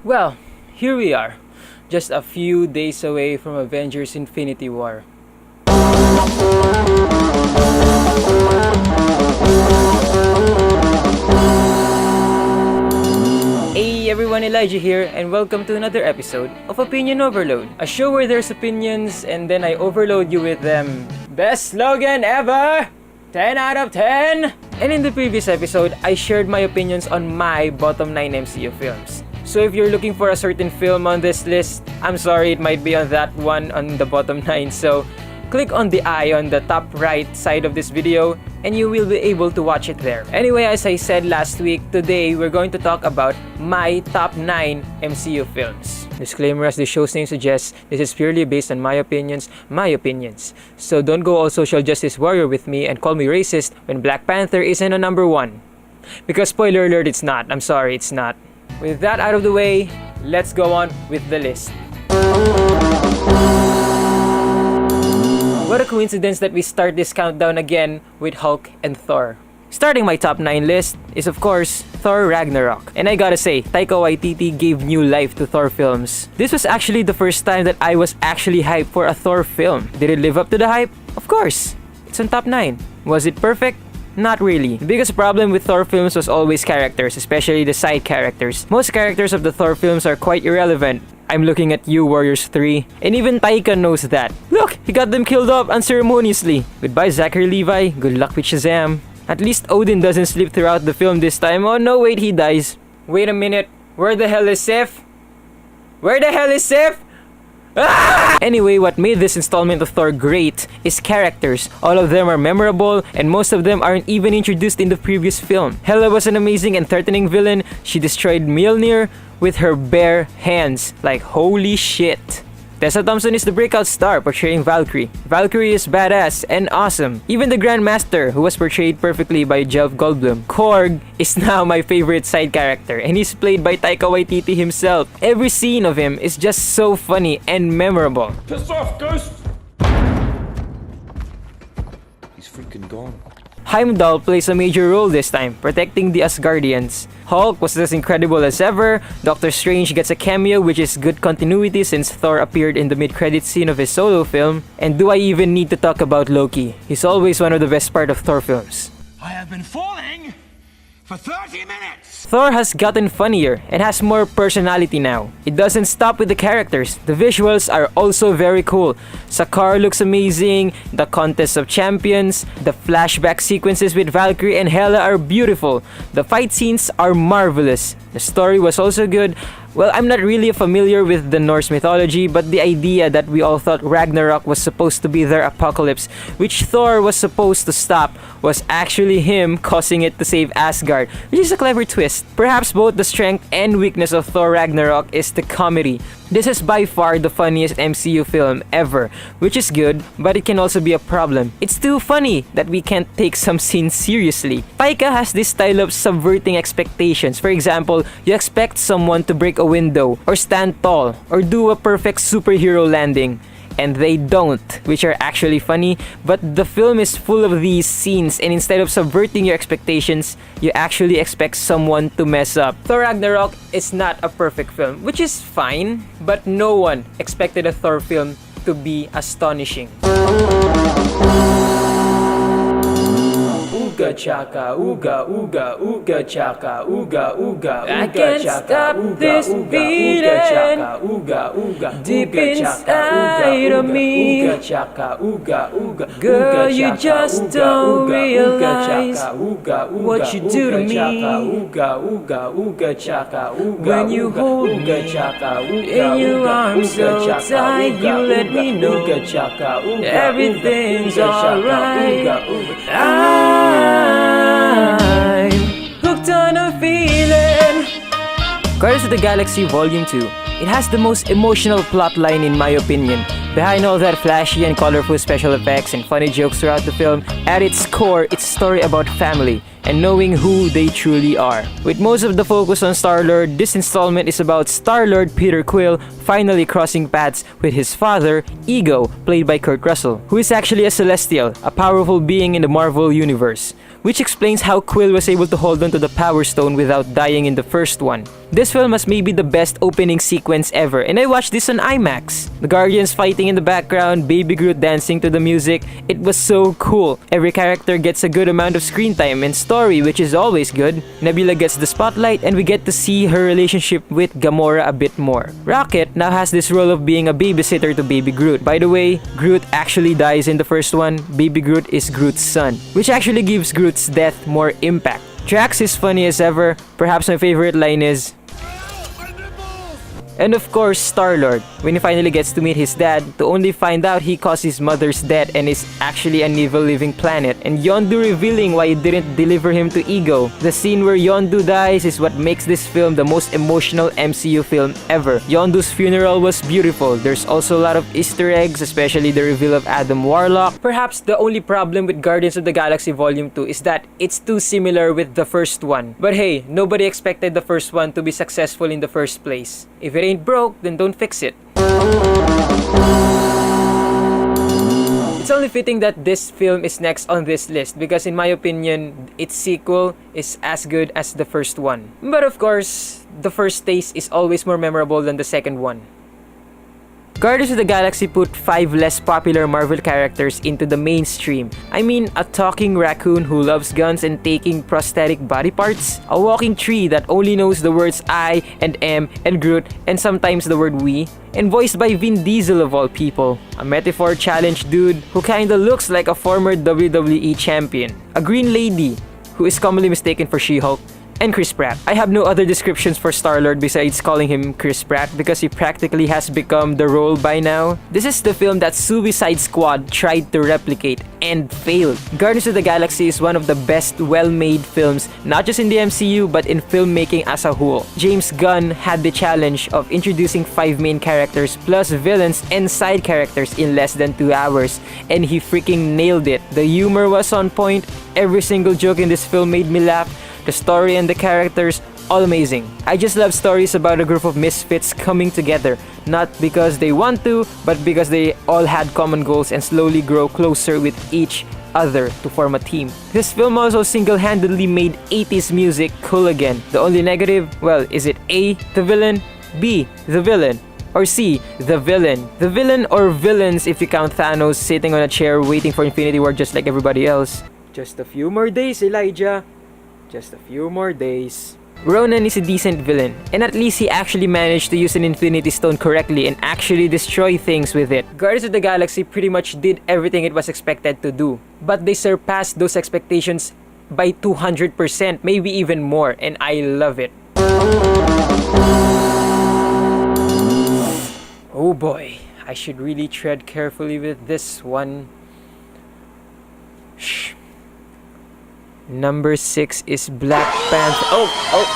Well, here we are, just a few days away from Avengers Infinity War. Hey everyone, Elijah here, and welcome to another episode of Opinion Overload, a show where there's opinions and then I overload you with them. Best slogan ever! 10 out of 10! And in the previous episode, I shared my opinions on my bottom 9 MCU films. So if you're looking for a certain film on this list, I'm sorry, it might be on that one on the bottom 9. So click on the eye on the top right side of this video and you will be able to watch it there. Anyway, as I said last week, today we're going to talk about my top 9 MCU films. Disclaimer, as the show's name suggests, this is purely based on my opinions. So don't go all social justice warrior with me and call me racist when Black Panther isn't a number 1. Because spoiler alert, it's not. I'm sorry, it's not. With that out of the way, let's go on with the list. What a coincidence that we start this countdown again with Hulk and Thor. Starting my top 9 list is of course Thor Ragnarok. And I gotta say, Taika Waititi gave new life to Thor films. This was actually the first time that I was actually hyped for a Thor film. Did it live up to the hype? Of course. It's on top 9. Was it perfect? Not really. The biggest problem with Thor films was always characters, especially the side characters. Most characters of the Thor films are quite irrelevant. I'm looking at you, Warriors 3. And even Taika knows that. Look, he got them killed off unceremoniously. Goodbye, Zachary Levi. Good luck with Shazam. At least Odin doesn't sleep throughout the film this time. Oh no, wait, he dies. Wait a minute. Where the hell is Sif? Where the hell is Sif? Ah! Anyway, what made this installment of Thor great is characters. All of them are memorable and most of them aren't even introduced in the previous film. Hela was an amazing and threatening villain. She destroyed Mjolnir with her bare hands. Like, holy shit. Tessa Thompson is the breakout star portraying Valkyrie. Valkyrie is badass and awesome. Even the Grandmaster, who was portrayed perfectly by Jeff Goldblum. Korg is now my favorite side character and he's played by Taika Waititi himself. Every scene of him is just so funny and memorable. Piss off, Ghost! He's freaking gone. Heimdall plays a major role this time, protecting the Asgardians. Hulk was as incredible as ever. Doctor Strange gets a cameo, which is good continuity since Thor appeared in the mid-credits scene of his solo film. And do I even need to talk about Loki? He's always one of the best part of Thor films. I have been falling for 30 minutes! Thor has gotten funnier and has more personality now. It doesn't stop with the characters. The visuals are also very cool. Sakaar looks amazing, the Contest of Champions, the flashback sequences with Valkyrie and Hela are beautiful. The fight scenes are marvelous. The story was also good. Well, I'm not really familiar with the Norse mythology, but the idea that we all thought Ragnarok was supposed to be their apocalypse, which Thor was supposed to stop, was actually him causing it to save Asgard, which is a clever twist. Perhaps both the strength and weakness of Thor Ragnarok is the comedy. This is by far the funniest MCU film ever, which is good, but it can also be a problem. It's too funny that we can't take some scenes seriously. Taika has this style of subverting expectations. For example, you expect someone to break a window, or stand tall, or do a perfect superhero landing. And they don't, which are actually funny, but the film is full of these scenes and instead of subverting your expectations, you actually expect someone to mess up. Thor Ragnarok is not a perfect film, which is fine, but no one expected a Thor film to be astonishing. Ooga chaka, ooga ooga, ooga chaka, ooga ooga, I can't stop this beating deep inside of me. Girl, you just don't realize what you do to me when you hold me in your arms so tight. You let me know everything's alright. I'm hooked on a feeling. Guardians of the Galaxy Volume 2. It has the most emotional plotline in my opinion. Behind all that flashy and colorful special effects and funny jokes throughout the film, at its core, it's a story about family and knowing who they truly are. With most of the focus on Star-Lord, this installment is about Star-Lord Peter Quill finally crossing paths with his father, Ego, played by Kurt Russell, who is actually a Celestial, a powerful being in the Marvel Universe, which explains how Quill was able to hold on to the Power Stone without dying in the first one. This film has maybe the best opening sequence ever, and I watched this on IMAX. The Guardians fighting in the background, Baby Groot dancing to the music, it was so cool. Every character gets a good amount of screen time and story, which is always good. Nebula gets the spotlight and we get to see her relationship with Gamora a bit more. Rocket now has this role of being a babysitter to Baby Groot. By the way, Groot actually dies in the first one. Baby Groot is Groot's son, which actually gives Groot's death more impact. Drax is funny as ever. Perhaps my favorite line is, and of course, Star-Lord, when he finally gets to meet his dad, to only find out he caused his mother's death and is actually an evil living planet, and Yondu revealing why he didn't deliver him to Ego. The scene where Yondu dies is what makes this film the most emotional MCU film ever. Yondu's funeral was beautiful. There's also a lot of Easter eggs, especially the reveal of Adam Warlock. Perhaps the only problem with Guardians of the Galaxy Volume 2 is that it's too similar with the first one. But hey, nobody expected the first one to be successful in the first place. If it ain't broke, then don't fix it. It's only fitting that this film is next on this list because in my opinion, its sequel is as good as the first one. But of course, the first taste is always more memorable than the second one. Guardians of the Galaxy put 5 less popular Marvel characters into the mainstream. I mean, a talking raccoon who loves guns and taking prosthetic body parts, a walking tree that only knows the words I and M and Groot and sometimes the word we, and voiced by Vin Diesel of all people, a metaphor challenge dude who kinda looks like a former WWE champion, a green lady who is commonly mistaken for She-Hulk, and Chris Pratt. I have no other descriptions for Star-Lord besides calling him Chris Pratt because he practically has become the role by now. This is the film that Suicide Squad tried to replicate and failed. Guardians of the Galaxy is one of the best well-made films, not just in the MCU but in filmmaking as a whole. James Gunn had the challenge of introducing 5 main characters plus villains and side characters in less than 2 hours, and he freaking nailed it. The humor was on point, every single joke in this film made me laugh. The story and the characters, all amazing. I just love stories about a group of misfits coming together, not because they want to, but because they all had common goals and slowly grow closer with each other to form a team. This film also single-handedly made 80s music cool again. The only negative, well, is it A, the villain, B, the villain, or C, the villain? The villain or villains if you count Thanos sitting on a chair waiting for Infinity War just like everybody else. Just a few more days, Elijah. Just a few more days. Ronan is a decent villain, and at least he actually managed to use an Infinity Stone correctly and actually destroy things with it. Guardians of the Galaxy pretty much did everything it was expected to do, but they surpassed those expectations by 200%, maybe even more, and I love it. Oh boy, I should really tread carefully with this one. Shh. Number 6 is Black Panther. Oh,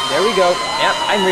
there we go. Yep, I'm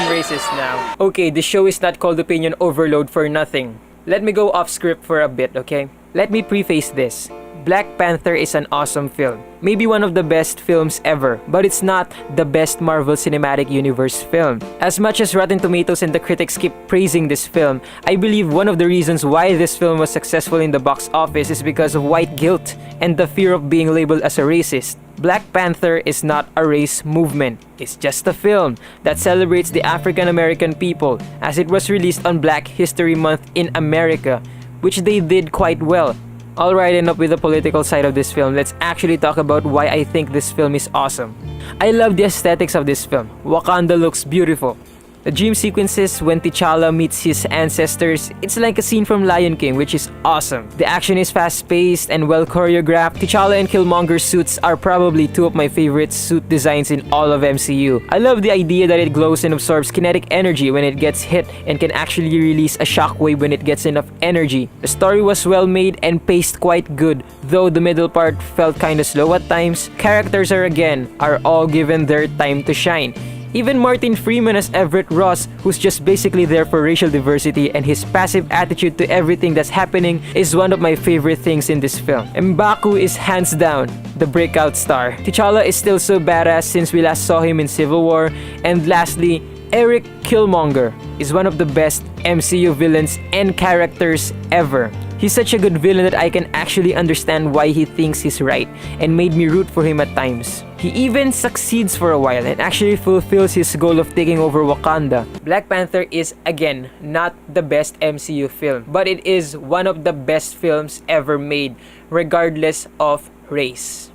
racist now. Okay, the show is not called Opinion Overload for nothing. Let me go off script for a bit, okay? Let me preface this. Black Panther is an awesome film. Maybe one of the best films ever, but it's not the best Marvel Cinematic Universe film. As much as Rotten Tomatoes and the critics keep praising this film, I believe one of the reasons why this film was successful in the box office is because of white guilt and the fear of being labeled as a racist. Black Panther is not a race movement. It's just a film that celebrates the African American people, as it was released on Black History Month in America, which they did quite well. Alright, enough with the political side of this film. Let's actually talk about why I think this film is awesome. I love the aesthetics of this film. Wakanda looks beautiful. The dream sequences when T'Challa meets his ancestors, it's like a scene from Lion King, which is awesome. The action is fast-paced and well choreographed. T'Challa and Killmonger's suits are probably 2 of my favorite suit designs in all of MCU. I love the idea that it glows and absorbs kinetic energy when it gets hit and can actually release a shockwave when it gets enough energy. The story was well made and paced quite good, though the middle part felt kinda slow at times. Characters are all given their time to shine. Even Martin Freeman as Everett Ross, who's just basically there for racial diversity, and his passive attitude to everything that's happening is one of my favorite things in this film. M'Baku is hands down the breakout star. T'Challa is still so badass since we last saw him in Civil War. And lastly, Eric Killmonger is one of the best MCU villains and characters ever. He's such a good villain that I can actually understand why he thinks he's right and made me root for him at times. He even succeeds for a while and actually fulfills his goal of taking over Wakanda. Black Panther is, again, not the best MCU film, but it is one of the best films ever made, regardless of race.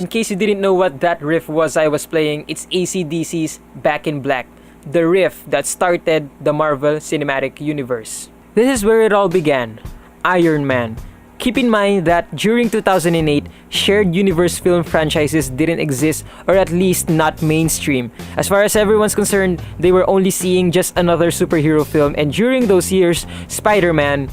In case you didn't know what that riff was I was playing, it's AC/DC's Back in Black, the riff that started the Marvel Cinematic Universe. This is where it all began, Iron Man. Keep in mind that during 2008, shared universe film franchises didn't exist, or at least not mainstream. As far as everyone's concerned, they were only seeing just another superhero film, and during those years, Spider-Man,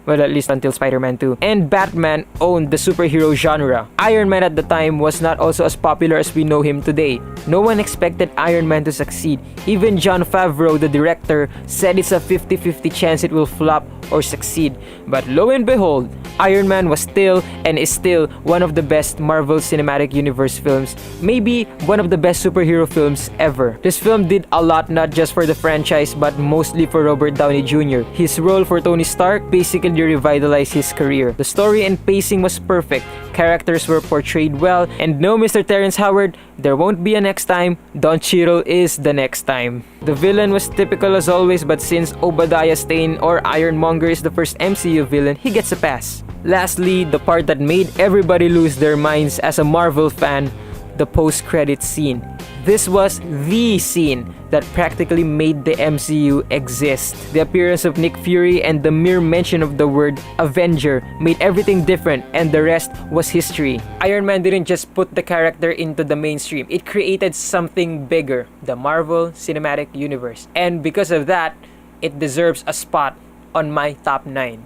well, at least until Spider-Man 2, and Batman owned the superhero genre. Iron Man at the time was not also as popular as we know him today. No one expected Iron Man to succeed. Even Jon Favreau, the director, said it's a 50-50 chance it will flop or succeed. But lo and behold, Iron Man was still and is still one of the best Marvel Cinematic Universe films, maybe one of the best superhero films ever. This film did a lot not just for the franchise but mostly for Robert Downey Jr. His role for Tony Stark basically revitalized his career. The story and pacing was perfect, characters were portrayed well, and no Mr. Terrence Howard, there won't be a next time, Don Cheadle is the next time. The villain was typical as always, but since Obadiah Stane or Ironmonger is the first MCU villain, he gets a pass. Lastly, the part that made everybody lose their minds as a Marvel fan, the post-credits scene. This was the scene that practically made the MCU exist. The appearance of Nick Fury and the mere mention of the word Avenger made everything different, and the rest was history. Iron Man didn't just put the character into the mainstream, it created something bigger, the Marvel Cinematic Universe. And because of that, it deserves a spot on my top 9.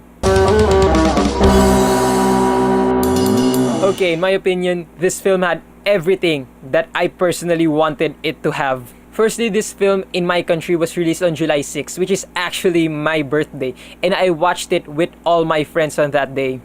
Okay, in my opinion, this film had everything that I personally wanted it to have. Firstly, this film in my country was released on July 6, which is actually my birthday, and I watched it with all my friends on that day.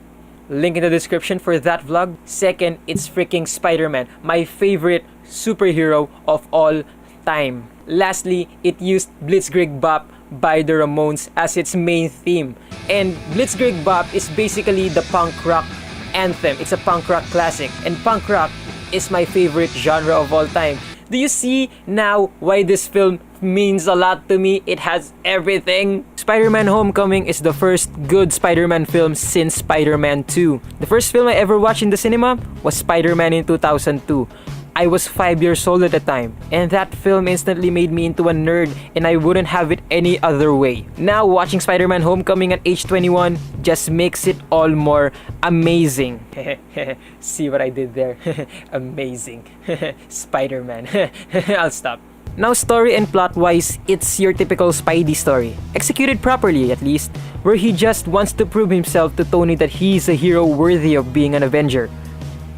Link in the description for that vlog. Second, it's freaking Spider-Man, my favorite superhero of all time. Lastly, it used Blitzkrieg Bop by the Ramones as its main theme. And Blitzkrieg Bop is basically the punk rock anthem. It's a punk rock classic, and punk rock is my favorite genre of all time. Do you see now why this film means a lot to me? It has everything. Spider-Man Homecoming is the first good Spider-Man film since Spider-Man 2. The first film I ever watched in the cinema was Spider-Man in 2002. I was 5 years old at the time, and that film instantly made me into a nerd, and I wouldn't have it any other way. Now, watching Spider-Man Homecoming at age 21 just makes it all more amazing. See what I did there? Amazing. Spider-Man. I'll stop. Now, story and plot-wise, it's your typical Spidey story. Executed properly, at least, where he just wants to prove himself to Tony that he's a hero worthy of being an Avenger.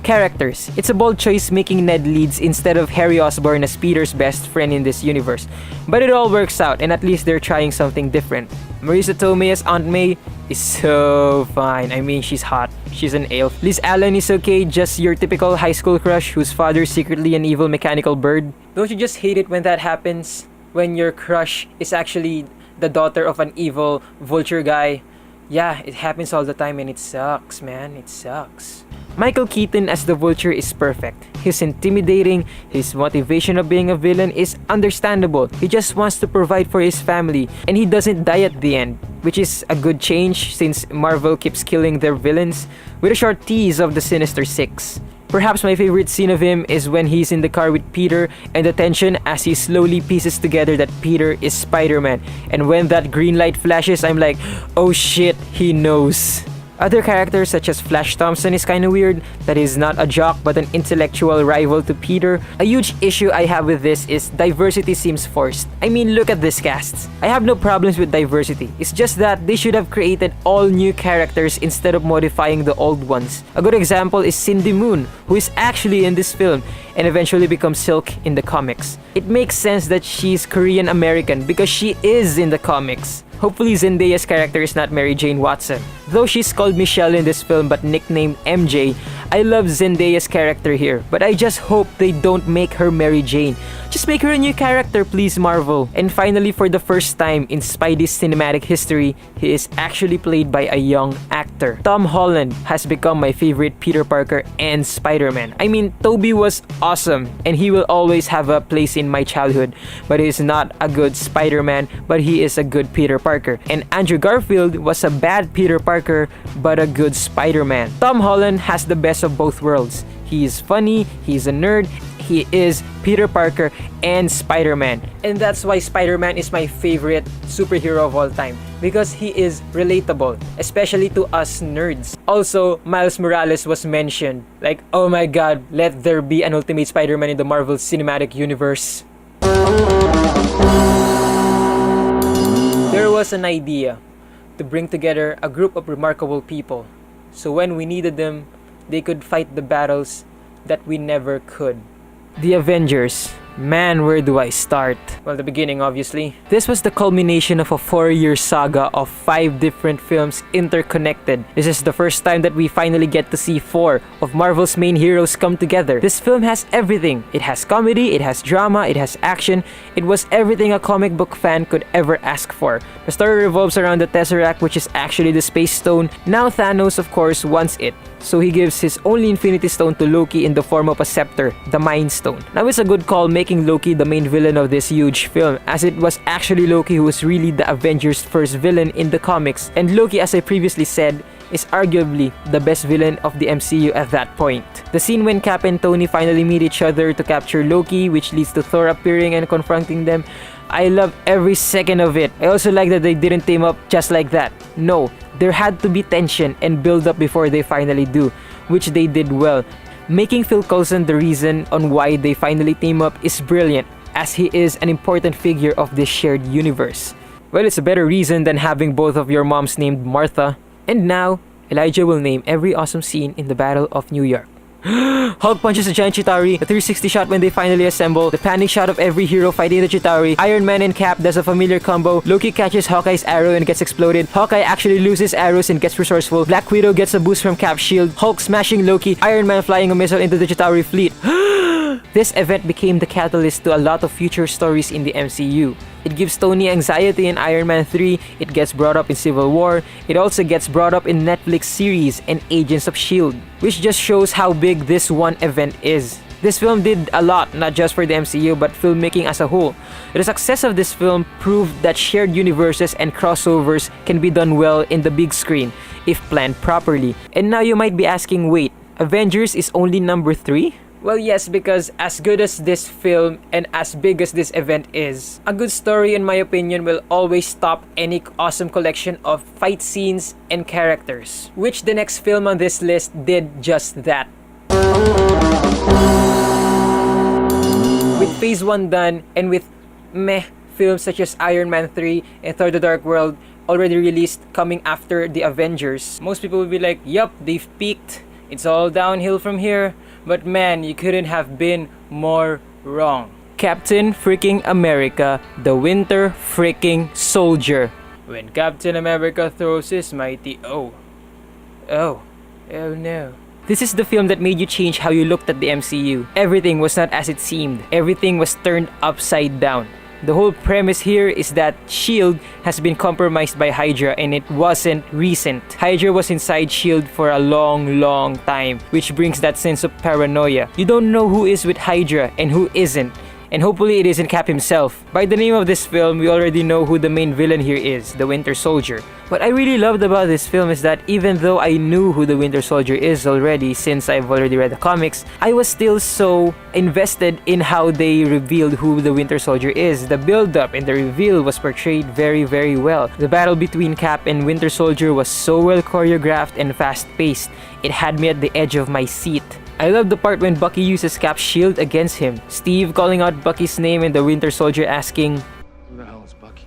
Characters. It's a bold choice making Ned Leeds instead of Harry Osborn as Peter's best friend in this universe. But it all works out, and at least they're trying something different. Marisa Tomei as Aunt May is so fine. I mean, she's hot. She's an elf. Liz Allen is okay, just your typical high school crush whose father's secretly an evil mechanical bird. Don't you just hate it when that happens? When your crush is actually the daughter of an evil vulture guy? Yeah, it happens all the time, and it sucks, man. It sucks. Michael Keaton as the Vulture is perfect. He's intimidating, his motivation of being a villain is understandable. He just wants to provide for his family, and he doesn't die at the end, which is a good change since Marvel keeps killing their villains, with a short tease of the Sinister Six. Perhaps my favorite scene of him is when he's in the car with Peter and the tension as he slowly pieces together that Peter is Spider-Man. And when that green light flashes, I'm like, oh shit, he knows. Other characters such as Flash Thompson is kinda weird, that he's not a jock but an intellectual rival to Peter. A huge issue I have with this is diversity seems forced. I mean, look at this cast. I have no problems with diversity, it's just that they should have created all new characters instead of modifying the old ones. A good example is Cindy Moon, who is actually in this film and eventually becomes Silk in the comics. It makes sense that she's Korean American because she is in the comics. Hopefully Zendaya's character is not Mary Jane Watson. Though she's called Michelle in this film but nicknamed MJ, I love Zendaya's character here, but I just hope they don't make her Mary Jane. Just make her a new character, please, Marvel. And finally, for the first time in Spidey's cinematic history, he is actually played by a young actor. Tom Holland has become my favorite Peter Parker and Spider-Man. I mean, Tobey was awesome, and he will always have a place in my childhood, but he is not a good Spider-Man, but he is a good Peter Parker. And Andrew Garfield was a bad Peter Parker, but a good Spider-Man. Tom Holland has the best of both worlds. He is funny, he's a nerd, he is Peter Parker and Spider-Man. And that's why Spider-Man is my favorite superhero of all time, because he is relatable, especially to us nerds. Also, Miles Morales was mentioned. Like, oh my god, let there be an Ultimate Spider-Man in the Marvel Cinematic Universe. There was an idea to bring together a group of remarkable people, so when we needed them, they could fight the battles that we never could. The Avengers. Man, where do I start? Well, the beginning, obviously. This was the culmination of a 4-year saga of 5 different films interconnected. This is the first time that we finally get to see 4 of Marvel's main heroes come together. This film has everything. It has comedy, it has drama, it has action. It was everything a comic book fan could ever ask for. The story revolves around the Tesseract, which is actually the Space Stone. Now Thanos, of course, wants it, so he gives his only Infinity Stone to Loki in the form of a scepter, the Mind Stone. Now it's a good call making Loki the main villain of this huge film, as it was actually Loki who was really the Avengers' first villain in the comics. And Loki, as I previously said, is arguably the best villain of the MCU at that point. The scene when Cap and Tony finally meet each other to capture Loki, which leads to Thor appearing and confronting them, I love every second of it. I also like that they didn't team up just like that. No, there had to be tension and build up before they finally do, which they did well. Making Phil Coulson the reason on why they finally team up is brilliant, as he is an important figure of this shared universe. Well, it's a better reason than having both of your moms named Martha. And now, Elijah will name every awesome scene in the Battle of New York. Hulk punches a giant Chitauri, the 360 shot when they finally assemble, the panic shot of every hero fighting the Chitauri, Iron Man and Cap does a familiar combo, Loki catches Hawkeye's arrow and gets exploded, Hawkeye actually loses arrows and gets resourceful, Black Widow gets a boost from Cap's shield, Hulk smashing Loki, Iron Man flying a missile into the Chitauri fleet. This event became the catalyst to a lot of future stories in the MCU. It gives Tony anxiety in Iron Man 3, it gets brought up in Civil War, it also gets brought up in Netflix series and Agents of S.H.I.E.L.D., which just shows how big this one event is. This film did a lot, not just for the MCU, but filmmaking as a whole. The success of this film proved that shared universes and crossovers can be done well in the big screen, if planned properly. And now you might be asking, wait, Avengers is only number 3? Well, yes, because as good as this film and as big as this event is, a good story, in my opinion, will always top any awesome collection of fight scenes and characters, which the next film on this list did just that. With Phase 1 done, and with meh films such as Iron Man 3 and Thor: The Dark World already released coming after the Avengers, most people will be like, yup, they've peaked, it's all downhill from here. But man, you couldn't have been more wrong. Captain freaking America, the Winter freaking Soldier. When Captain America throws his mighty oh no. This is the film that made you change how you looked at the MCU. Everything was not as it seemed. Everything was turned upside down. The whole premise here is that S.H.I.E.L.D. has been compromised by Hydra, and it wasn't recent. Hydra was inside S.H.I.E.L.D. for a long time, which brings that sense of paranoia. You don't know who is with Hydra and who isn't. And hopefully it isn't Cap himself. By the name of this film, we already know who the main villain here is, the Winter Soldier. What I really loved about this film is that even though I knew who the Winter Soldier is already, since I've already read the comics, I was still so invested in how they revealed who the Winter Soldier is. The build-up and the reveal was portrayed very well. The battle between Cap and Winter Soldier was so well choreographed and fast-paced. It had me at the edge of my seat. I love the part when Bucky uses Cap's shield against him. Steve calling out Bucky's name and the Winter Soldier asking, Who the hell is Bucky?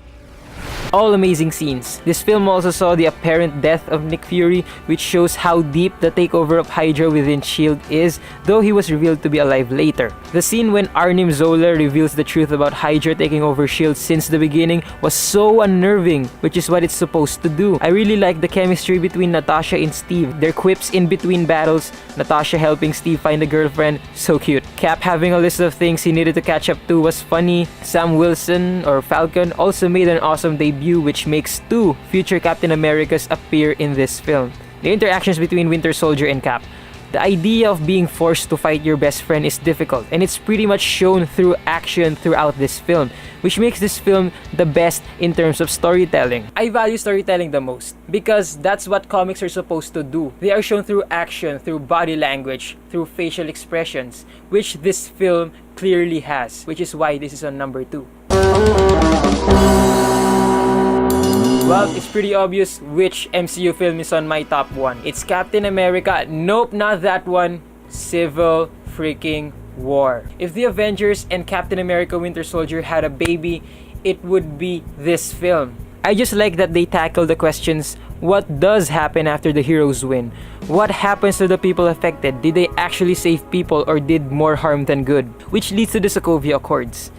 All amazing scenes. This film also saw the apparent death of Nick Fury, which shows how deep the takeover of Hydra within S.H.I.E.L.D. is, though he was revealed to be alive later. The scene when Arnim Zola reveals the truth about Hydra taking over S.H.I.E.L.D. since the beginning was so unnerving, which is what it's supposed to do. I really like the chemistry between Natasha and Steve. Their quips in between battles, Natasha helping Steve find a girlfriend, so cute. Cap having a list of things he needed to catch up to was funny. Sam Wilson, or Falcon, also made an awesome debut, which makes 2 future Captain Americas appear in this film. The interactions between Winter Soldier and Cap. The idea of being forced to fight your best friend is difficult, and it's pretty much shown through action throughout this film, which makes this film the best in terms of storytelling. I value storytelling the most because that's what comics are supposed to do. They are shown through action, through body language, through facial expressions, which this film clearly has, which is why this is on number 2. Well, it's pretty obvious which MCU film is on my top 1. It's Captain America. Nope, not that one. Civil freaking War. If the Avengers and Captain America Winter Soldier had a baby, it would be this film. I just like that they tackle the questions: what does happen after the heroes win? What happens to the people affected? Did they actually save people or did more harm than good? Which leads to the Sokovia Accords,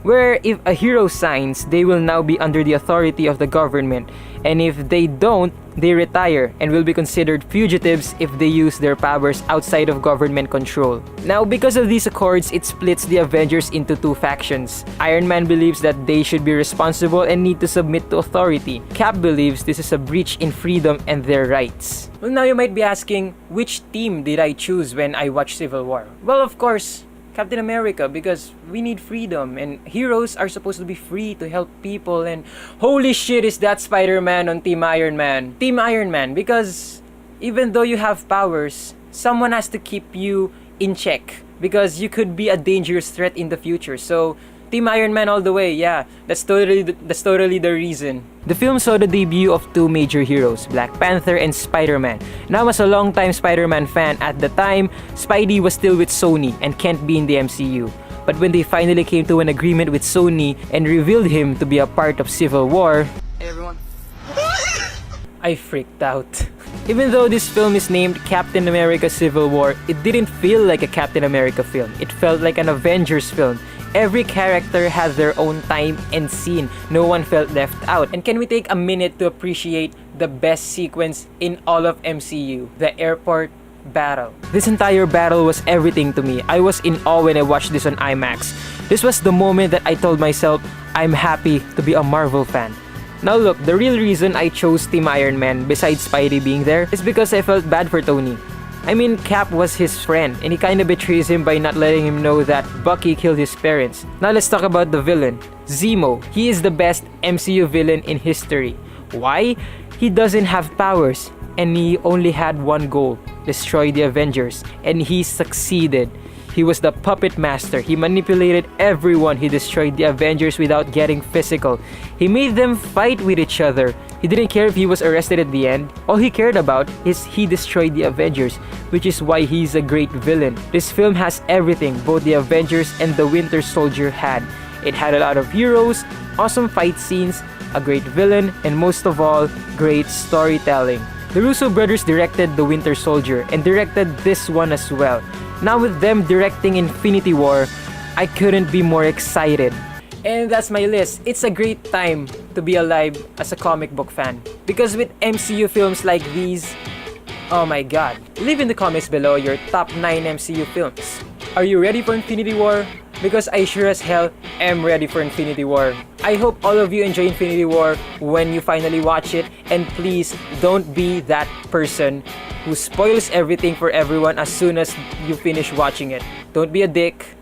where if a hero signs, they will now be under the authority of the government, and if they don't, they retire and will be considered fugitives if they use their powers outside of government control. Now, because of these accords, it splits the Avengers into 2 factions. Iron Man believes that they should be responsible and need to submit to authority. Cap believes this is a breach in freedom and their rights. Well, now you might be asking, which team did I choose when I watched Civil War? Well, of course, Captain America, because we need freedom and heroes are supposed to be free to help people. And holy shit, is that Spider-Man on Team Iron Man. Team Iron Man, because even though you have powers, someone has to keep you in check because you could be a dangerous threat in the future. So Team Iron Man all the way, yeah, that's totally the reason. The film saw the debut of 2 major heroes, Black Panther and Spider-Man. Now, as a longtime Spider-Man fan, at the time, Spidey was still with Sony and can't be in the MCU. But when they finally came to an agreement with Sony and revealed him to be a part of Civil War, Hey everyone. I freaked out. Even though this film is named Captain America Civil War, it didn't feel like a Captain America film. It felt like an Avengers film. Every character had their own time and scene. No one felt left out. And can we take a minute to appreciate the best sequence in all of MCU? The airport battle. This entire battle was everything to me. I was in awe when I watched this on IMAX. This was the moment that I told myself, I'm happy to be a Marvel fan. Now look, the real reason I chose Team Iron Man, besides Spidey being there, is because I felt bad for Tony. I mean, Cap was his friend, and he kinda betrays him by not letting him know that Bucky killed his parents. Now let's talk about the villain, Zemo. He is the best MCU villain in history. Why? He doesn't have powers, and he only had one goal: destroy the Avengers, and he succeeded. He was the puppet master. He manipulated everyone. He destroyed the Avengers without getting physical. He made them fight with each other. He didn't care if he was arrested at the end. All he cared about is he destroyed the Avengers, which is why he's a great villain. This film has everything both the Avengers and the Winter Soldier had. It had a lot of heroes, awesome fight scenes, a great villain, and most of all, great storytelling. The Russo brothers directed The Winter Soldier and directed this one as well. Now with them directing Infinity War, I couldn't be more excited. And that's my list. It's a great time to be alive as a comic book fan. Because with MCU films like these, oh my god. Leave in the comments below your top 9 MCU films. Are you ready for Infinity War? Because I sure as hell am ready for Infinity War. I hope all of you enjoy Infinity War when you finally watch it, and please don't be that person who spoils everything for everyone as soon as you finish watching it. Don't be a dick.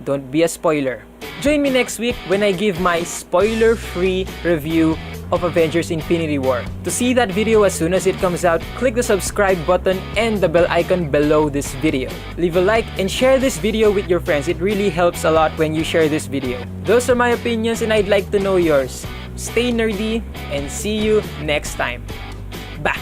Don't be a spoiler. Join me next week when I give my spoiler-free review of Avengers Infinity War. To see that video as soon as it comes out, click the subscribe button and the bell icon below this video. Leave a like and share this video with your friends. It really helps a lot when you share this video. Those are my opinions and I'd like to know yours. Stay nerdy and see you next time. Bye!